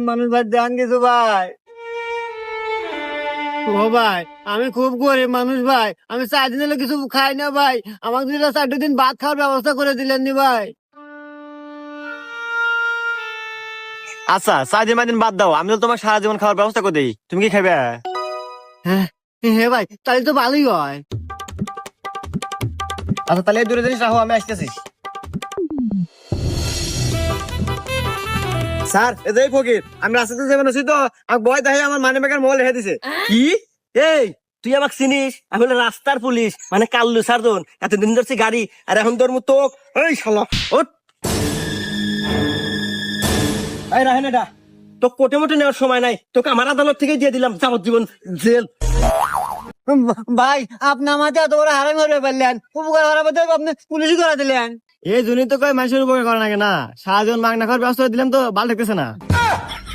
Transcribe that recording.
মানুষ ভাই দেন কিছু ভাই। ও ভাই আমি খুব গরিব মানুষ ভাই, আমি 4 দিন হলো কিছু খাই না ভাই, আমাকে যদি 4 দিন ভাত খাওয়ার ব্যবস্থা করে দিলেন নি ভাই। আচ্ছা 4 দিন বাদ দাও, আমি তো তোমার সারা জীবন খাওয়ার ব্যবস্থা করে দিই, তুমি কি খাবে? হ্যাঁ হ্যাঁ ভাই তাহলে তো ভালোই হয়। আচ্ছা তাহলে এই দুটো জিনিস রাখো, আমি আসতেছি। স্যার এই যে ফকির, আমি রাস্তাতে যাবেন আছি তো, আমার বয় দেখে আমার মানি ব্যাগের মোবাইল রেখে দিছে। কি? এই তুই আমাকে চিনিস? আমি হলো রাস্তার পুলিশ, মানে কাল্লু সার্জন, এতদিন ধরছি গাড়ি, আর এখন তোর মতো এই শালা ওঠ। এই রাহেন এটা তো কোটে মোটে নেওয়ার সময় নাই, তোকে আমার আদালত থেকে দিয়ে দিলাম যাবজ্জীবন জেল। ভাই আপনি আমাকে এত বড় হারামি করে ফেললেন, উপকার করার বদলে আপনি পুলিশই করে দিলেন। এই জন্যই তো কয় মানুষের উপকার করে না, কেনা সারা জীবন মাগনা খাওয়ার ব্যবস্থা করে দিলাম তো ভালো লাগতেছে না।